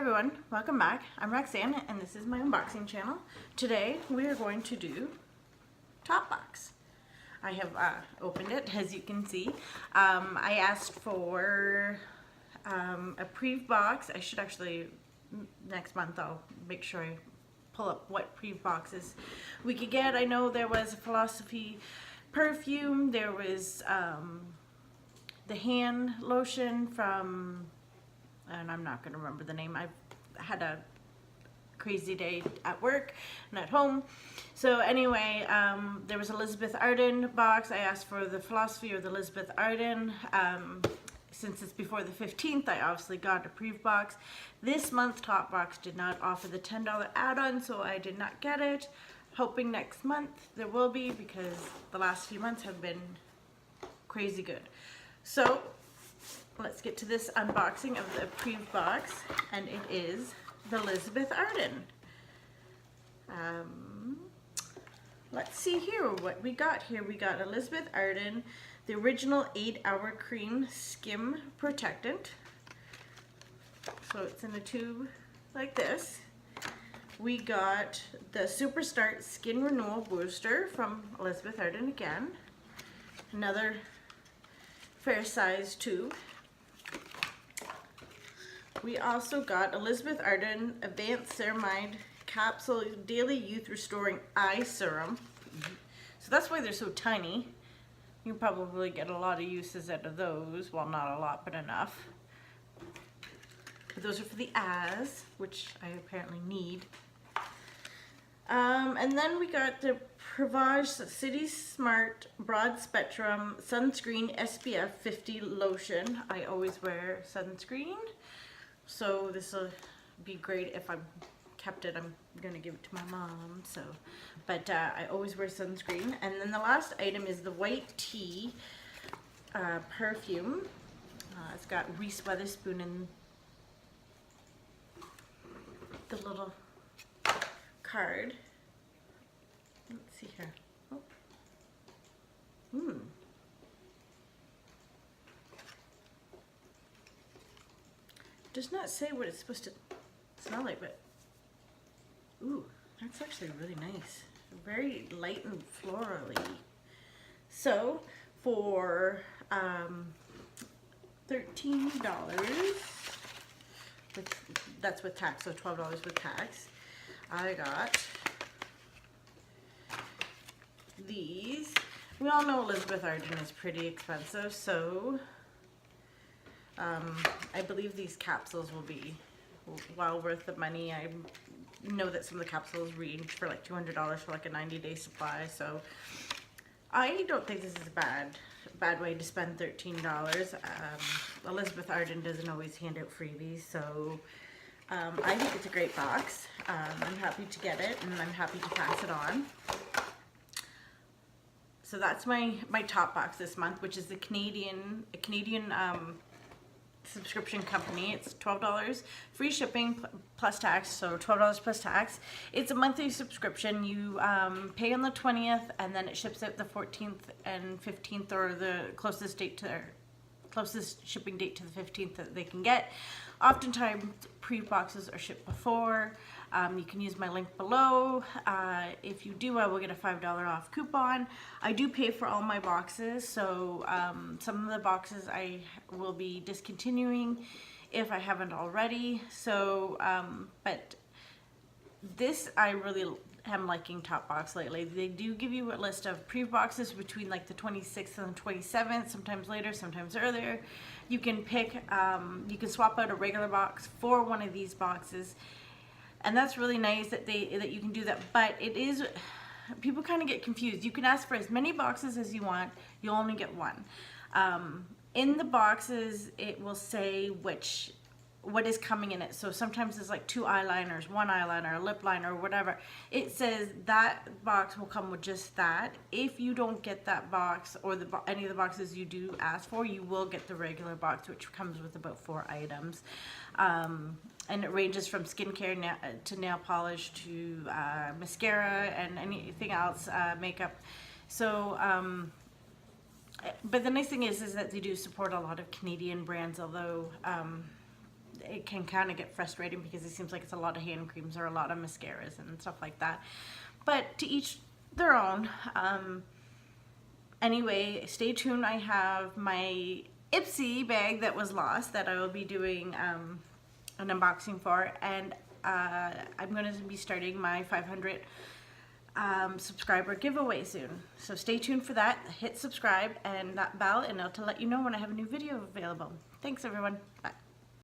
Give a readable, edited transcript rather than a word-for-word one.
everyone, welcome back. I'm Roxanne and this is my unboxing channel. Today we are going to do Topbox. I have opened it, as you can see. I asked for a prive box. I should actually, next month I'll make sure I pull up what prive boxes we could get. I know there was a Philosophy perfume, there was the hand lotion from, and I'm not going to remember the name. I've had a crazy day at work and at home. So anyway, there was Elizabeth Arden box. I asked for the Philosophy or the Elizabeth Arden. Since it's before the 15th, I obviously got a prive box. This month, Topbox did not offer the $10 add-on, so I did not get it. Hoping next month there will be, because the last few months have been crazy good. So let's get to this unboxing of the prive box, and it is the Elizabeth Arden. Let's see here what we got here. We got Elizabeth Arden, the original 8-hour cream skim protectant. So it's in a tube like this. We got the Super Start Skin Renewal Booster from Elizabeth Arden again. Another fair size tube. We also got Elizabeth Arden Advanced Ceramide Capsule Daily Youth Restoring Eye Serum. So that's why they're so tiny. You can probably get a lot of uses out of those. Well, not a lot, but enough. But those are for the eyes, which I apparently need. And then we got the prive City Smart Broad Spectrum Sunscreen SPF 50 Lotion. I always wear sunscreen, so this will be great if I'm kept it. I'm gonna give it to my mom. So, but I always wear sunscreen. And then the last item is the White Tea perfume. It's got Reese Witherspoon in the little card. Let's see here. Oh. Does not say what it's supposed to smell like, but ooh, that's actually really nice. Very light and florally. So for $13, that's with tax, so $12 with tax, I got these. We all know Elizabeth Arden is pretty expensive, so I believe these capsules will be well worth the money. I know that some of the capsules range for like $200 for like a 90-day supply, so I don't think this is a bad way to spend $13. Elizabeth Arden doesn't always hand out freebies, so I think it's a great box. I'm happy to get it, and I'm happy to pass it on. So that's my top box this month, which is the Canadian subscription company. It's $12 free shipping plus tax, so $12 plus tax. It's a monthly subscription. You pay on the 20th, and then it ships out the 14th and 15th, or the closest shipping date to the 15th that they can get. Oftentimes prive boxes are shipped before. You can use my link below. If you do, I will get a $5 off coupon. I do pay for all my boxes, so some of the boxes I will be discontinuing if I haven't already. So, but this, I really am liking Topbox lately. They do give you a list of prive boxes between like the 26th and the 27th, sometimes later, sometimes earlier. You can pick, you can swap out a regular box for one of these boxes. And that's really nice that you can do that. But it is, people kind of get confused. You can ask for as many boxes as you want. You'll only get one. In the boxes, it will say what is coming in it. So sometimes it's like 2 eyeliners, 1 eyeliner, a lip liner, whatever. It says that box will come with just that. If you don't get that box, or any of the boxes you do ask for, you will get the regular box, which comes with about 4 items. And it ranges from skincare to nail polish to mascara and anything else, makeup. So, but the nice thing is that they do support a lot of Canadian brands, although it can kind of get frustrating because it seems like it's a lot of hand creams or a lot of mascaras and stuff like that. But to each their own. Anyway, stay tuned. I have my Ipsy bag that was lost that I will be doing an unboxing for, and I'm going to be starting my 500 subscriber giveaway soon. So stay tuned for that. Hit subscribe and that bell, and it'll let you know when I have a new video available. Thanks everyone. Bye.